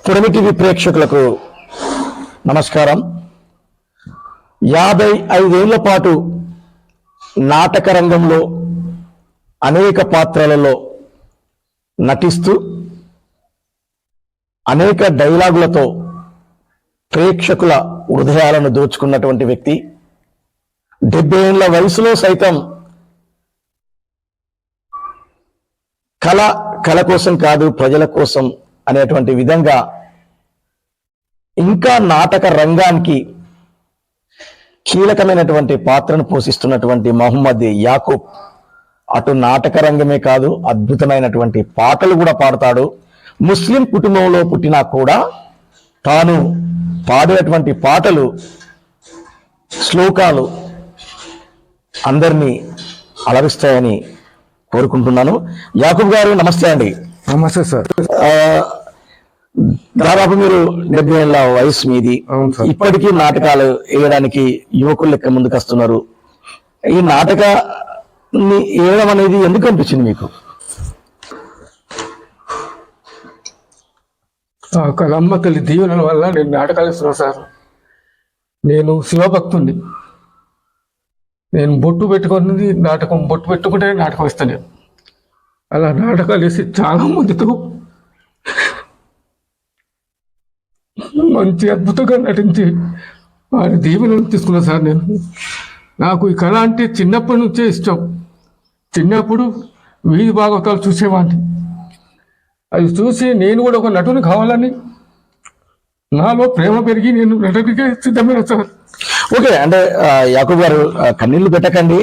పుడమి టీవీ ప్రేక్షకులకు నమస్కారం. 55 ఏళ్ల పాటు నాటక రంగంలో అనేక పాత్రలలో నటిస్తూ అనేక డైలాగులతో ప్రేక్షకుల హృదయాలను దోచుకున్నటువంటి వ్యక్తి, 70 ఏళ్ల వయసులో సైతం కళ కోసం కాదు ప్రజల కోసం అనేటువంటి విధంగా ఇంకా నాటక రంగానికి కీలకమైనటువంటి పాత్రను పోషిస్తున్నటువంటి మహమ్మద్ యాకూబ్ అటు నాటక రంగమే కాదు, అద్భుతమైనటువంటి పాటలు కూడా పాడతాడు. ముస్లిం కుటుంబంలో పుట్టినా కూడా తాను పాడేటువంటి పాటలు, శ్లోకాలు అందరినీ అలరిస్తాయని కోరుకుంటున్నాను. యాకూబ్ గారు నమస్తే అండి. నమస్తే సార్. దాదాపు మీరు 70 ఏళ్ల వయసు మీది, ఇప్పటికీ నాటకాలు వేయడానికి యువకులు లెక్క ముందుకు వస్తున్నారు. ఈ నాటకాన్ని వేయడం అనేది ఎందుకు అనిపించింది మీకు? కలమ్మ తల్లి దీవెనల వల్ల నేను నాటకాలు ఇస్తున్నాను సార్. నేను శివభక్తుని. నేను బొట్టు పెట్టుకున్నది నాటకం, బొట్టు పెట్టుకుంటే నాటకం ఇస్తాను. నేను అలా నాటకాలు వేసి చాలా మందితో మంచి అద్భుతంగా నటించి వారి దీవెనలు తీసుకున్నా సార్. నాకు ఈ కళ అంటే చిన్నప్పటి నుంచే ఇష్టం. చిన్నప్పుడు వీధి భాగవతాలు చూసేవాడిని. అది చూసి నేను కూడా ఒక నటుని కావాలని నాలో ప్రేమ పెరిగి నేను నటునికే సిద్ధమైన సార్. ఓకే, అంటే యాకూబ్ గారు కన్నీళ్లు పెట్టకండి.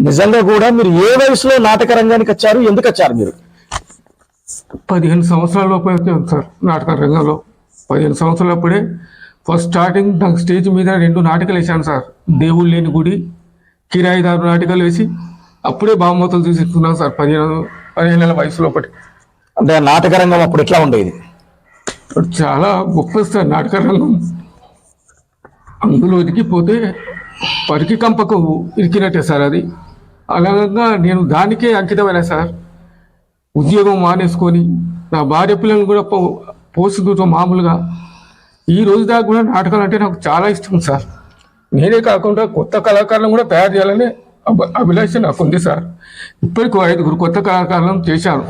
నిజంగా కూడా మీరు ఏ వయసులో నాటక రంగానికి వచ్చారు, ఎందుకు వచ్చారు మీరు? 15 సంవత్సరాల లోపు వచ్చాను సార్ నాటక రంగంలో. 15 సంవత్సరాలప్పుడే ఫస్ట్ స్టార్టింగ్ నాకు స్టేజ్ మీద 2 నాటకాలు వేసాను సార్. దేవుళ్ళు లేని గుడి, కిరాయిదారు నాటకాలు వేసి అప్పుడే బామ్మతలు తీసుకున్నాను సార్. 15 ఏళ్ళ వయసు లోపటి. అంటే నాటక రంగం అప్పుడు ఎట్లా ఉండేది? చాలా గొప్ప సార్ నాటక రంగం. అందులో ఇరికిపోతే పరికి కంపకు ఇరికినట్టే సార్ అది. అలాగా నేను దానికే అంకితమైన సార్. ఉద్యోగం మానేసుకొని నా భార్య పిల్లలను కూడా పోషించడం మామూలుగా. ఈ రోజు దాకా కూడా నాటకాలు అంటే నాకు చాలా ఇష్టం సార్. నేనే కాకుండా కొత్త కళాకారులను కూడా తయారు చేయాలని అభిలాష నాకు ఉంది సార్. ఇప్పటికి 5 కొత్త కళాకారులను చేశాను.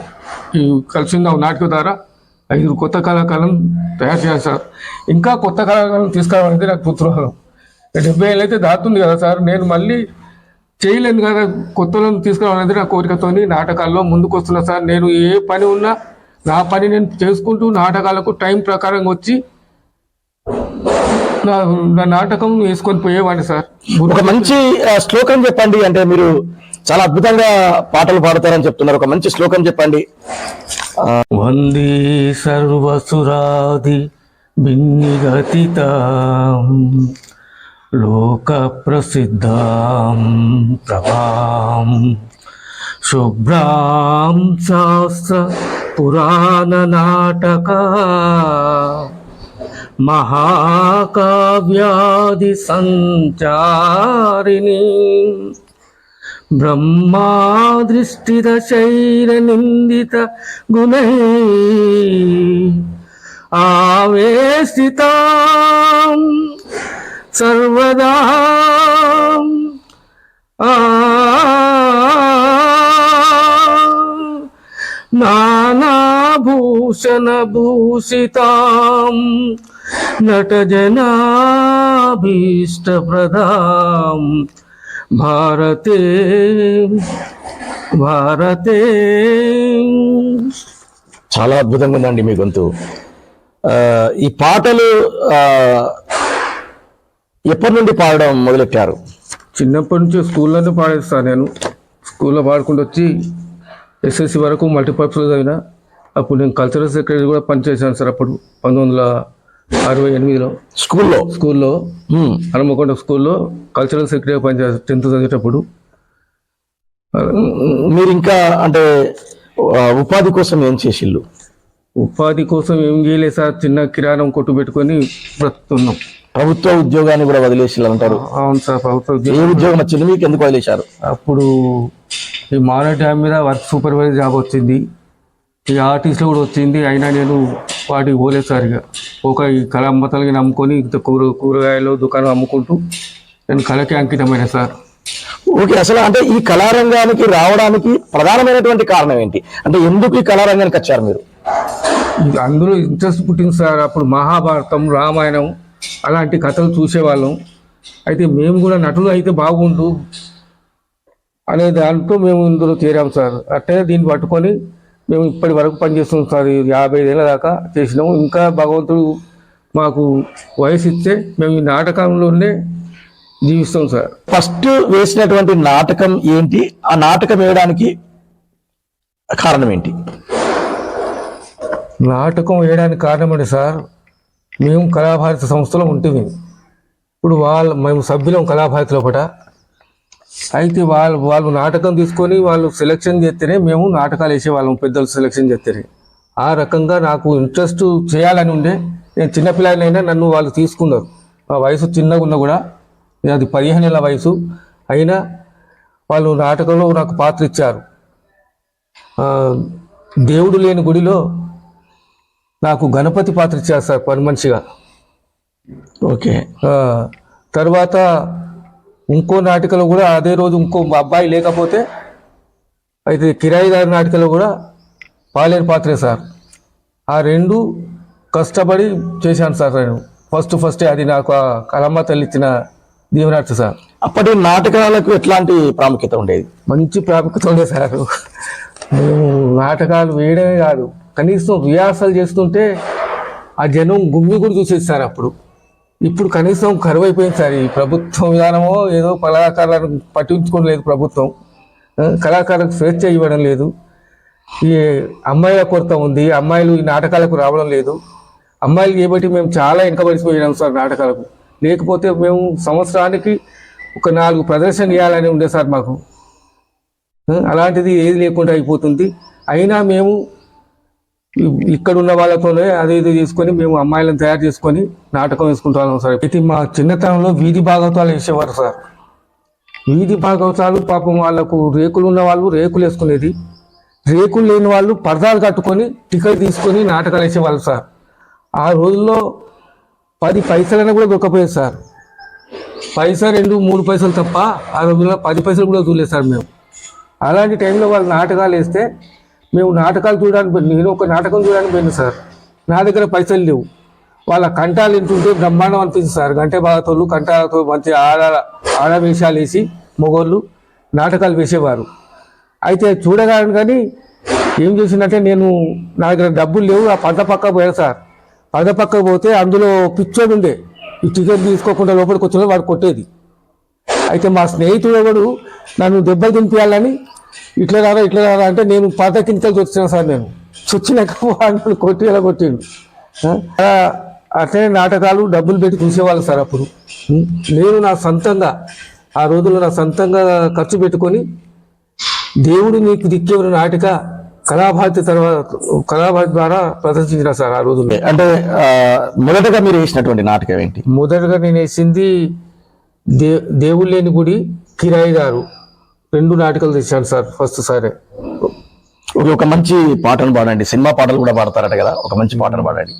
ఈ కలిసిందాం నాటక ద్వారా 5 కొత్త కళాకారులను తయారు చేయాలి సార్. ఇంకా కొత్త కళాకారులను తీసుకురావాలంటే నాకు కుతూహలం. 70 ఏళ్ళు అయితే దాటుతుంది కదా సార్. నేను మళ్ళీ చేయలేను కదా, కొత్తలను తీసుకురావాలంటే నా కోరికతోని నాటకాల్లో ముందుకు వస్తున్నా సార్. నేను ఏ పని ఉన్నా నా పని నేను చేసుకుంటూ నాటకాలకు టైం ప్రకారంగా వచ్చి నా నాటకం వేసుకొని పోయేవాడిని సార్. ఒక మంచి శ్లోకం చెప్పండి. అంటే మీరు చాలా అద్భుతంగా పాటలు పాడతారని చెప్తున్నారు. ఒక మంచి శ్లోకం చెప్పండి. వందే సర్వసురాది భిన్నిగతితాం లోక ప్రసిద్ధాం ప్రభాం శుభ్రాం శాస్త్ర పురాణ నాటక మహాకావ్యాది సంచారిణి బ్రహ్మాదృష్టిత శైర నిందిత గుణై ఆవేశితాం సర్వదా నానాభూషణ భూషితాం నటజనాభీష్టప్రదాం భారతే భారతే. చాలా అద్భుతంగా ఉందండి మీ గొంతు. ఈ పాటలు ఎప్పటి నుండి పాడడం మొదలెట్టారు? చిన్నప్పటి నుంచి స్కూల్లోనే పాడేస్తాను. నేను స్కూల్లో పాడుకుంటూ వచ్చి ఎస్ఎస్సి వరకు మల్టీపర్పస్ చదివిన. అప్పుడు నేను కల్చరల్ సెక్రటరీ కూడా పనిచేశాను సార్. అప్పుడు 1968లో స్కూల్లో హనుమకొండ స్కూల్లో కల్చరల్ సెక్రటరీ పనిచేశాను 10th చదివేటప్పుడు. మీరు ఇంకా అంటే ఉపాధి కోసం ఏం చేసిళ్ళు? ఉపాధి కోసం ఏం చేయలేదు సార్. చిన్న కిరాణం కొట్టు పెట్టుకొని బ్రతుకుతున్నాం. ప్రభుత్వ ఉద్యోగాన్ని కూడా వదిలేసిళ్ళు అంటారు. అవును సార్, ప్రభుత్వ ఏ ఉద్యోగం వచ్చింది మీకు? ఎందుకు వదిలేశారు? అప్పుడు ఈ మాల డ్యామ్ మీద వర్క్ సూపర్వైజర్ జాబ్ వచ్చింది. ఈ ఆర్టిస్ట్లో కూడా వచ్చింది. అయినా నేను వాటికి పోలేదు సార్. ఇక ఒక ఈ కళామతలకి నమ్ముకొని ఇంత కూరగాయలు దుకాణం అమ్ముకుంటూ నేను కళకి అంకితమైన సార్. ఓకే, అసలు అంటే ఈ కళారంగానికి రావడానికి ప్రధానమైనటువంటి కారణం ఏంటి? అంటే ఎందుకు ఈ కళారంగానికి వచ్చారు మీరు? అందులో ఇంట్రెస్ట్ పుట్టింది సార్. అప్పుడు మహాభారతం, రామాయణం అలాంటి కథలు చూసేవాళ్ళం. అయితే మేము కూడా నటులు అయితే బాగుండు అనే దాంతో మేము ఇందులో చేరాం సార్. అట్టే దీన్ని పట్టుకొని మేము ఇప్పటి వరకు పనిచేస్తున్నాం సార్. 55 ఏళ్ళ దాకా చేసినాము. ఇంకా భగవంతుడు మాకు వయసు ఇస్తే మేము ఈ నాటకంలోనే జీవిస్తాం సార్. ఫస్ట్ వేసినటువంటి నాటకం ఏంటి? ఆ నాటకం వేయడానికి కారణం ఏంటి? నాటకం వేయడానికి కారణం ఏంటి సార్, మేము కళాభారతి సంస్థలో ఉంటుంది. ఇప్పుడు మేము సభ్యులం కళాభారతి లోపల. అయితే వాళ్ళు నాటకం తీసుకొని వాళ్ళు సెలెక్షన్ చేస్తేనే మేము నాటకాలు వేసేవాళ్ళం, పెద్దలు సెలెక్షన్ చేస్తేనే. ఆ రకంగా నాకు ఇంట్రెస్ట్ చేయాలని ఉండే. నేను చిన్నపిల్లలైనా నన్ను వాళ్ళు తీసుకున్నారు. మా వయసు చిన్నగా ఉన్నా కూడా, అది 15 ఏళ్ళ వయసు అయినా వాళ్ళు నాటకంలో నాకు పాత్ర ఇచ్చారు. దేవుడు లేని గుడిలో నాకు గణపతి పాత్ర ఇచ్చారు సార్, పని మనిషిగా. ఓకే. తర్వాత ఇంకో నాటికలో కూడా అదే రోజు ఇంకో అబ్బాయి లేకపోతే అయితే కిరాయిదారు నాటికలో కూడా పాలేరు పాత్రే సార్. ఆ రెండు కష్టపడి చేశాను సార్ నేను. ఫస్టే అది నాకు ఆ కళమ్మ తల్లి ఇచ్చిన దీవెనార్చ సార్. అప్పటి నాటకాలకు ఎట్లాంటి ప్రాముఖ్యత ఉండేది? మంచి ప్రాముఖ్యత ఉండేది సార్. మేము నాటకాలు వేయడమే కాదు, కనీసం రిహార్సల్ చేస్తుంటే ఆ జనం గుమ్మి కూడా చూసేది సార్ అప్పుడు. ఇప్పుడు కనీసం కరువైపోయింది సార్. ఈ ప్రభుత్వం విధానమో ఏదో కళాకారులను పట్టించుకోవడం ప్రభుత్వం. కళాకారులకు స్వేచ్ఛ ఇవ్వడం లేదు. ఈ అమ్మాయిల కొరత ఉంది, అమ్మాయిలు ఈ నాటకాలకు రావడం లేదు. అమ్మాయిలు చేయబట్టి మేము చాలా వెనకబడిపోయినాం సార్ నాటకాలకు. లేకపోతే మేము సంవత్సరానికి ఒక 4 ప్రదర్శన చేయాలని ఉండే సార్ మాకు. అలాంటిది ఏది లేకుండా అయిపోతుంది. అయినా మేము ఇక్కడ ఉన్న వాళ్ళతోనే అది ఇది చేసుకొని మేము అమ్మాయిలను తయారు చేసుకొని నాటకం వేసుకుంటాం సార్. అయితే మా చిన్నతనంలో వీధి భాగవతాలు వేసేవారు సార్. వీధి భాగవతాలు పాపం వాళ్ళకు రేకులు ఉన్న వాళ్ళు రేకులు వేసుకునేది, రేకులు లేని వాళ్ళు పరదాలు కట్టుకొని టికెట్ తీసుకొని నాటకాలు వేసేవాళ్ళు సార్. ఆ రోజుల్లో 10 పైసలైనా కూడా దొరకపోయేది సార్. పైసా 2-3 పైసలు తప్ప ఆ రోజుల్లో 10 పైసలు కూడా చూడలేదు సార్ మేము. అలాంటి టైంలో వాళ్ళు నాటకాలు వేస్తే మేము నాటకాలు చూడడానికి, నేను ఒక నాటకం చూడడానికి పోయింది సార్. నా దగ్గర పైసలు లేవు. వాళ్ళ కంఠాలు వింటుంటే బ్రహ్మాండం అనిపిస్తుంది సార్. గంటే బాగతోళ్ళు కంఠాలతో మంచి ఆడ వేషాలు వేసి మగోళ్ళు నాటకాలు వేసేవారు. అయితే చూడగాను కానీ ఏం చేసిందంటే, నా దగ్గర డబ్బులు లేవు. ఆ పద పక్క పోయాను సార్. పద పక్క పోతే అందులో పిచ్చోడు ఉండే, ఈ టికెట్ తీసుకోకుండా లోపలికి వచ్చిన వాడు కొట్టేది. అయితే మా స్నేహితుడు ఒకడు నన్ను దెబ్బలు తినిపించాలని ఇట్లా రారా అంటే నేను పద కిందకి వచ్చినా సార్. నేను చొచ్చినాక వాడిని కొట్టిండు. అట్లనే నాటకాలు డబ్బులు పెట్టి చూసేవాళ్ళు సార్ అప్పుడు. నేను నా సొంతంగా ఆ రోజుల్లో నా సొంతంగా ఖర్చు పెట్టుకొని దేవుడు నీకు దిక్కేవరు నాటిక కళాభారతి ద్వారా ప్రదర్శించిన సార్ ఆ రోజుల్లో. అంటే మొదటగా మీరు వేసినటువంటి నాటకం ఏంటి? మొదటగా నేను వేసింది దేవుడు లేని గుడి, కిరాయిదారు, 2 నాటకాలు తెచ్చాను సార్ ఫస్ట్ సారే. ఒక మంచి పాటను పాడండి. సినిమా పాటలు కూడా పాడతారట కదా, ఒక మంచి పాటను పాడండి.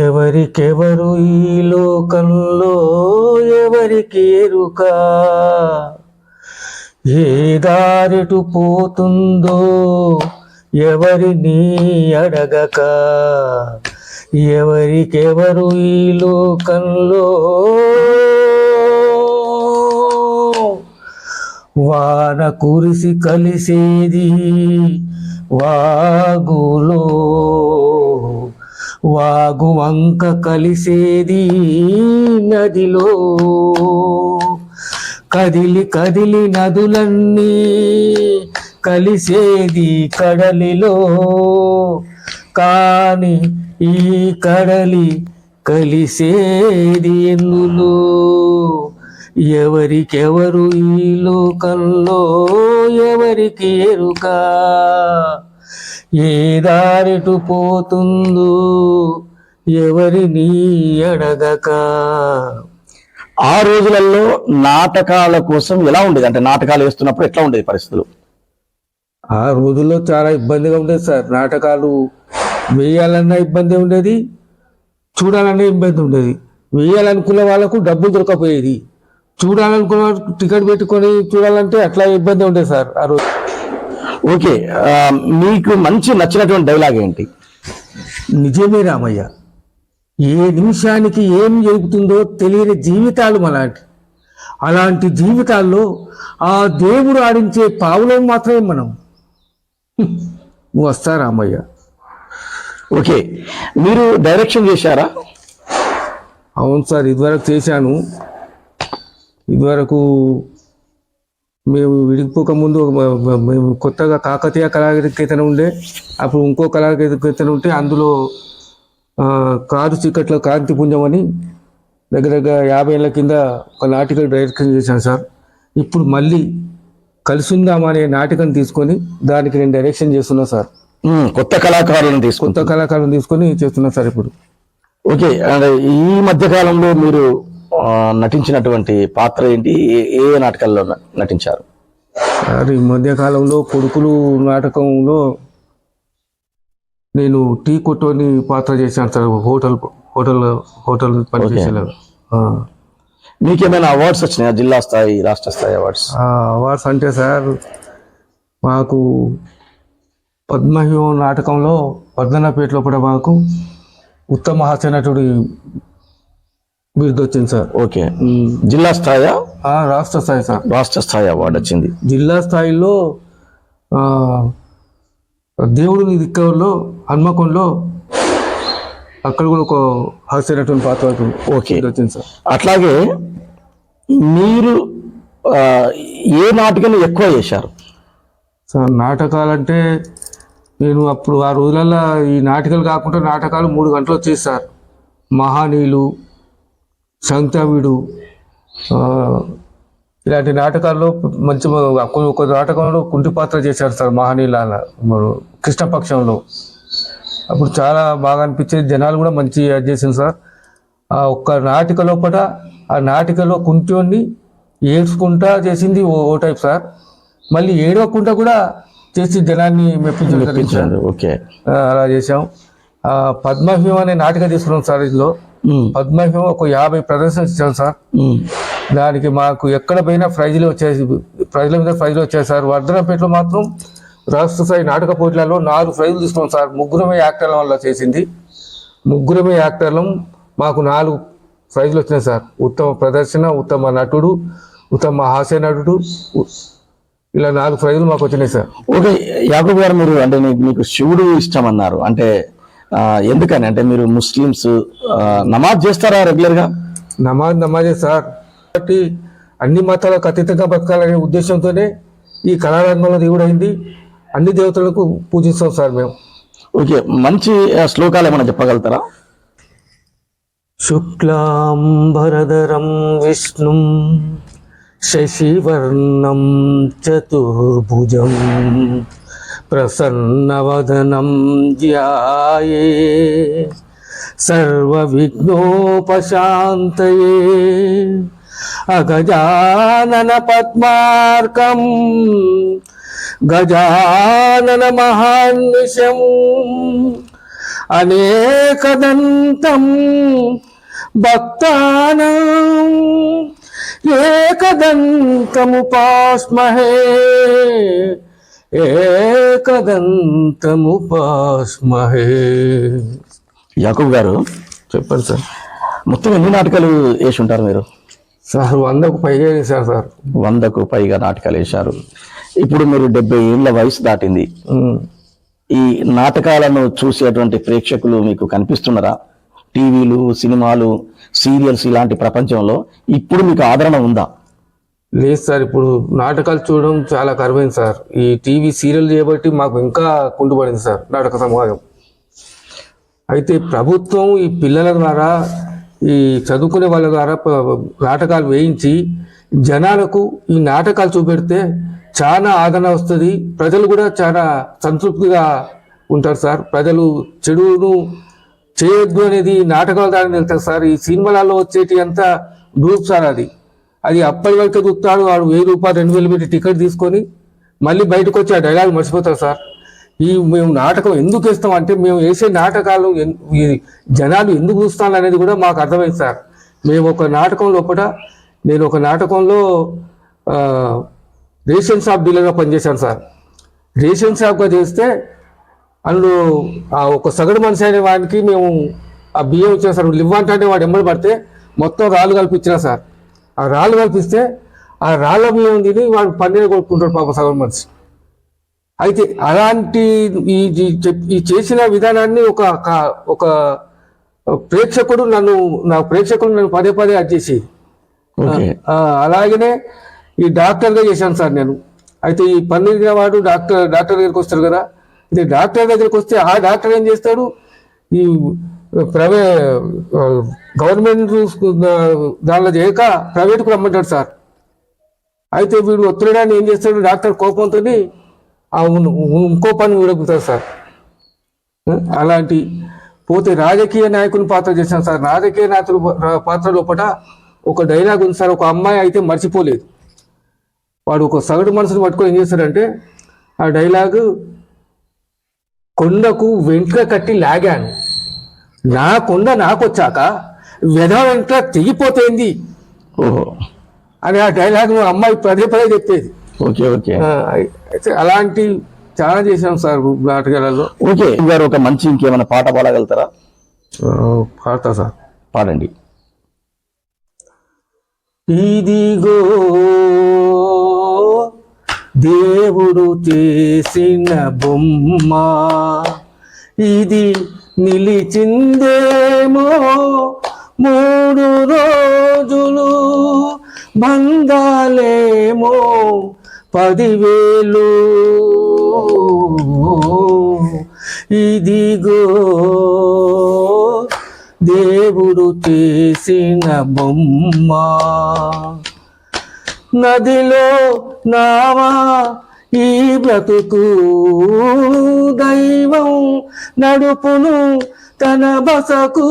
ఎవరికెవరు ఈ లోకంలో ఎవరికి ఎరుక, ఏ దారిటు పోతుందో ఎవరిని అడగక, ఎవరికెవరు ఈ లోకంలో వాన కురిసి కలిసేది వాగులో, వాగు వంక కలిసేది నదిలో, కదిలి కదిలి నదులన్నీ కలిసేది కడలిలో, కాని ఈ కడలి కలిసేది ఎందులో, ఎవరికెవరు ఈ లోకంలో ఎవరికి ఎరుక, ఏ దారిటు పోతుందో ఎవరిని అడగక. ఆ రోజులలో నాటకాల కోసం ఎలా ఉండేది? అంటే నాటకాలు వేస్తున్నప్పుడు ఎట్లా ఉండేది పరిస్థితులు? ఆ రోజుల్లో చాలా ఇబ్బందిగా ఉండేది సార్. నాటకాలు వేయాలన్నా ఇబ్బంది ఉండేది, చూడాలన్నా ఇబ్బంది ఉండేది. వేయాలనుకున్న వాళ్ళకు డబ్బులు దొరకపోయేది, చూడాలనుకున్న వాళ్ళకు టికెట్ పెట్టుకొని చూడాలంటే అట్లా ఇబ్బంది ఉండేది సార్ ఆ రోజు. ఓకే, మీకు మంచి నచ్చినటువంటి డైలాగ్ ఏంటి? నిజమే రామయ్య, ఏ నిమిషానికి ఏం జరుగుతుందో తెలియని జీవితాలు మలాంటి. అలాంటి జీవితాల్లో ఆ దేవుడు ఆడించే పావులం మాత్రమే మనం. వస్తా రామయ్య. ఓకే, మీరు డైరెక్షన్ చేశారా? అవును సార్, ఇదివరకు చేశాను. ఇదివరకు మేము విడిపోక ముందు మేము కొత్తగా కాకతీయ కళాకేతన ఉండే, అప్పుడు ఇంకో కళాకేతన ఉంటే అందులో కారు చీకట్లో కాంతి పుంజం అని దగ్గర 50 ఏళ్ళ కింద ఒక నాటికల్ డైరెక్షన్ చేశాను సార్. ఇప్పుడు మళ్ళీ కలిసి ఉందామా అనే నాటకం తీసుకొని దానికి నేను డైరెక్షన్ చేస్తున్నా సార్. కొత్త కళాకారులను తీసుకొని చేస్తున్నా సార్ ఇప్పుడు. ఓకే, అంటే ఈ మధ్య కాలంలో మీరు నటించినటువంటి పాత్ర ఏంటి? ఏ నాటకాల్లో నటించారు? సార్ ఈ మధ్య కాలంలో కొడుకులు నాటకంలో నేను టీ కొట్టోని పాత్ర చేశాను సార్. హోటల్ పనిచేసేలాగా. మీకేమైనా అవార్డ్స్ వచ్చినాయా? జిల్లా స్థాయి, రాష్ట్ర స్థాయి అవార్డ్స్? అవార్డ్స్ అంటే సార్ మాకు పద్మవ్యూహం నాటకంలో వర్ధన్నపేటలో కూడా మాకు ఉత్తమ హాస్య నటుడి బిరుదు వచ్చింది సార్. ఓకే, జిల్లా స్థాయా? రాష్ట్ర స్థాయి సార్. రాష్ట్ర స్థాయి అవార్డు వచ్చింది. జిల్లా స్థాయిలో దేవుడిని దిక్కవల్లో హన్మకొండలో అక్కడ కూడా ఒక హాస్య నటుని పాత్ర ఓకే వచ్చింది సార్. అట్లాగే మీరు ఏ నాటకాన్ని ఎక్కువ చేశారు సార్? నాటకాలంటే నేను అప్పుడు ఆ రోజులలో ఈ నాటకాలు కాకుండా నాటకాలు 3 గంటలు వచ్చేది సార్. మహానీయులు, శంతవీడు, ఇలాంటి నాటకాల్లో మంచి ఒక నాటకంలో కుంటి పాత్ర చేశారు సార్ మహానీయుల కృష్ణపక్షంలో. అప్పుడు చాలా బాగా అనిపించేది, జనాలు కూడా మంచి చేసింది సార్. ఆ ఒక్క నాటిక లోపల ఆ నాటికలో కుంటిని ఏడ్చుకుంటా చేసింది ఓ టైప్ సార్. మళ్ళీ ఏడవకుండా కూడా చేసి జనాన్ని మెప్పించారు. ఓకే, అలా చేసాం. పద్మవ్యూహం అనే నాటిక తీసుకున్నాం సార్. ఇందులో పద్మవ్యూహం ఒక 50 ప్రదర్శనలు ఇచ్చాం సార్. దానికి మాకు ఎక్కడ పోయినా ప్రైజులు వచ్చాయి, ప్రైజుల మీద ప్రైజులు వచ్చాయి సార్. వర్ధనపేటలో మాత్రం రాష్ట్ర స్థాయి నాటక పోటీలలో 4 ప్రైజులు తీసుకున్నాం సార్. 3 యాక్టర్ల వల్ల చేసింది. 3 యాక్టర్లు మాకు 4 ప్రైజులు వచ్చినాయి సార్. ఉత్తమ ప్రదర్శన, ఉత్తమ నటుడు, ఉత్తమ హాస్య నటుడు, ఇలా 4 ప్రైజులు మాకు వచ్చినాయి సార్. ఓకే, యాకూబ్ గారు, మీరు అంటే మీకు శివుడు ఇష్టం అన్నారు, అంటే ఎందుకని? అంటే మీరు ముస్లిమ్స్, నమాజ్ చేస్తారా రెగ్యులర్ గా? నమాజే సార్. కాబట్టి అన్ని మతాలకు అతీతంగా బతకాలనే ఉద్దేశంతోనే ఈ కళారంగంలో దేవుడైంది. అన్ని దేవతలకు పూజిస్తాం సార్ మేము. ఓకే, మంచి శ్లోకాలు ఏమైనా చెప్పగలుగుతారా? శుక్లాంబరధరం విష్ణుం శశివర్ణం చతుర్భుజం ప్రసన్నవదనం ధ్యాయే సర్వవిఘ్నోపశాంతయే అగజానన పద్మార్కం గజానన మహాన్నిశం అనేకదంతం భక్తానాం ఏకదంతముపాస్మహే ఏకదంతముపాస్మహే. యాకూబ్ గారు, చెప్పండి సార్. మొత్తం ఎన్ని నాటకాలు వేసి ఉంటారు మీరు? సార్ 100కు పైగా వేశారు సార్. 100కు పైగా నాటకాలు వేశారు. ఇప్పుడు మీరు 70 ఏళ్ళ వయసు దాటింది. ఈ నాటకాలను చూసేటువంటి ప్రేక్షకులు మీకు కనిపిస్తున్నారా? టీవీలు, సినిమాలు, సీరియల్స్ ఇలాంటి ప్రపంచంలో ఇప్పుడు మీకు ఆదరణ ఉందా? లేదు సార్, ఇప్పుడు నాటకాలు చూడడం చాలా కరువైంది సార్. ఈ టీవీ సీరియల్ చేయబట్టి మాకు ఇంకా కుంటుపడింది సార్ నాటక సమాజం. అయితే ప్రభుత్వం ఈ పిల్లల ద్వారా, ఈ చదువుకునే వాళ్ళ ద్వారా నాటకాలు వేయించి జనాలకు ఈ నాటకాలు చూపెడితే చాలా ఆదరణ వస్తుంది. ప్రజలు కూడా చాలా సంతృప్తిగా ఉంటారు సార్. ప్రజలు చెడును చేయొద్దు అనేది నాటకాల ద్వారా వెళ్తారు సార్. ఈ సినిమాలలో వచ్చేటి అంతా డూప్ సార్. అది అప్పటి వరకే చూస్తాడు వాడు. 1000 రూపాయలు 2000 పెట్టి టికెట్ తీసుకొని మళ్ళీ బయటకు వచ్చి ఆ డైలాగ్ మర్చిపోతారు సార్. మేము నాటకం ఎందుకు వేస్తాం అంటే మేము వేసే నాటకాలు ఈ జనాలు ఎందుకు చూస్తాను అనేది కూడా మాకు అర్థమైంది సార్. మేము ఒక నాటకం లోపల నేను ఒక నాటకంలో రేషన్ షాప్ డీలర్గా పనిచేశాను సార్. రేషన్ షాప్గా చేస్తే అందులో ఆ ఒక సగటు మనిషి అనే వాడికి మేము ఆ బియ్యం ఇచ్చిన సార్. లివ్వంటే వాడు ఎమ్మడి పడితే మొత్తం రాళ్ళు కల్పించిన సార్. ఆ రాళ్ళు కల్పిస్తే ఆ రాళ్ళ బియ్యం తిని వాడు పన్నీరు కొట్టుకుంటాడు పాప సగటు మనిషి. అయితే అలాంటి ఈ చేసిన విధానాన్ని ఒక ప్రేక్షకుడు నా ప్రేక్షకుడు నన్ను పదే పదే అది చేసి అలాగనే ఈ డాక్టర్గా చేశాను సార్ నేను. అయితే ఈ పన్నీర్ వాడు డాక్టర్ దగ్గరికి వస్తాడు కదా. ఇది డాక్టర్ దగ్గరికి వస్తే ఆ డాక్టర్ ఏం చేస్తాడు, ఈ గవర్నమెంట్ దానిలో చేయక ప్రైవేట్కు రమ్మంటాడు సార్. అయితే వీడు ఒత్తిడాన్ని ఏం చేస్తాడు, డాక్టర్ కోపంతో ఇంకో పని విడపుతారు సార్. అలాంటి పోతే రాజకీయ నాయకుని పాత్ర చేశాను సార్. రాజకీయ నాయకుల పాత్ర లోపల ఒక డైలాగ్ ఉంది సార్. ఒక అమ్మాయి అయితే మర్చిపోలేదు. వాడు ఒక సగటు మనసును పట్టుకొని ఏం చేస్తాడంటే ఆ డైలాగు, కొండకు వెంట్ర కట్టి లాగాను, నా కొండ నాకొచ్చాక వెంట తెగిపోతేంది అని ఆ డైలాగ్ అమ్మాయి పదే పదే చెప్పేది. అయితే అలాంటి చాలా చేశాం సార్ నాటకాలలో. ఓకే గారు, ఒక మంచి ఇంకేమైనా పాట పాడగలుగుతారా? పాడతా సార్. పాడండి. ఇదిగో దేవుడు చేసిన బొమ్మ, ఇది నిలిచిందేమో 3 రోజులు, బంగాలేమో 10,000. ఇదిగో దేవుడు చేసిన బొమ్మ, నదిలో నావా ఈ బ్రతుకు, దైవం నడుపును తన బసకు.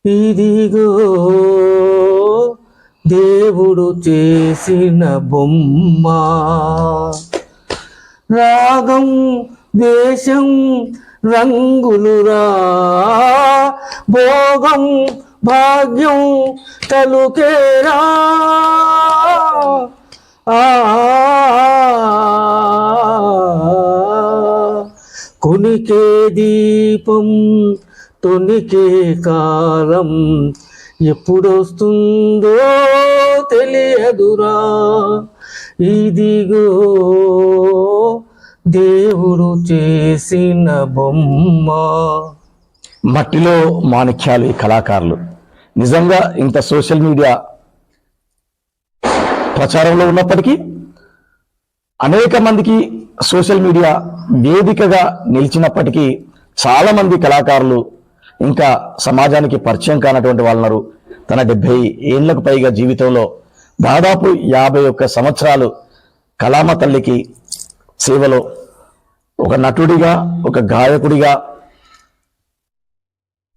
ఇదిగో దేవుడు చేసిన బొమ్మ, రాగం దేశం రంగులురా, భోగం భాగ్యం తలుకేరా. కొనికే దీపం తొనికే కాలం, ఎప్పుడొస్తుందో తెలియదురా. ఇదిగో దేవుడు చేసిన బొమ్మ. మట్టిలో మాణిక్యాలు ఈ కళాకారులు. నిజంగా ఇంత సోషల్ మీడియా ప్రచారంలో ఉన్నప్పటికీ అనేక మందికి సోషల్ మీడియా వేదికగా నిలిచినప్పటికీ చాలా మంది కళాకారులు ఇంకా సమాజానికి పరిచయం కానటువంటి వాళ్ళన్నారు. తన 70 ఏళ్లకు పైగా జీవితంలో దాదాపు 51 సంవత్సరాలు కళామ తల్లికి సేవలో ఒక నటుడిగా, ఒక గాయకుడిగా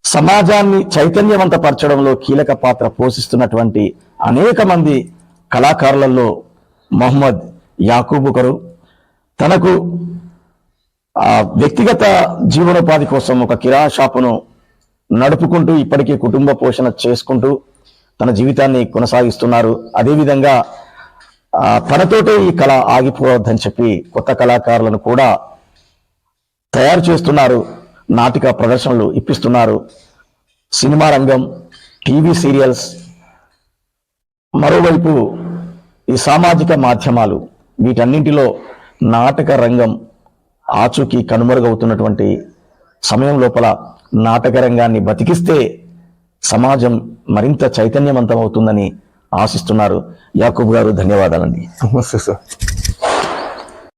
సమాజాన్ని చైతన్యవంతపరచడంలో కీలక పాత్ర పోషిస్తున్నటువంటి అనేక మంది కళాకారులలో మహమ్మద్ యాకూబ్ ఒకరు. తనకు వ్యక్తిగత జీవనోపాధి కోసం ఒక కిరాణా షాపును నడుపుకుంటూ ఇప్పటికీ కుటుంబ పోషణ చేసుకుంటూ తన జీవితాన్ని కొనసాగిస్తున్నారు. అదేవిధంగా తనతోటే ఈ కళ ఆగిపోవద్దని చెప్పి కొత్త కళాకారులను కూడా తయారు చేస్తున్నారు. నాటిక ప్రదర్శనలు ఇప్పిస్తున్నారు. సినిమా రంగం, టీవీ సీరియల్స్, మరోవైపు ఈ సామాజిక మాధ్యమాలు, వీటన్నింటిలో నాటక రంగం ఆచూకీ కనుమరుగవుతున్నటువంటి సమయం లోపల నాటక రంగాన్ని బతికిస్తే సమాజం మరింత చైతన్యవంతం అవుతుందని ఆశిస్తున్నారు. యాకూబ్ గారు, ధన్యవాదాలండి. నమస్తే సార్.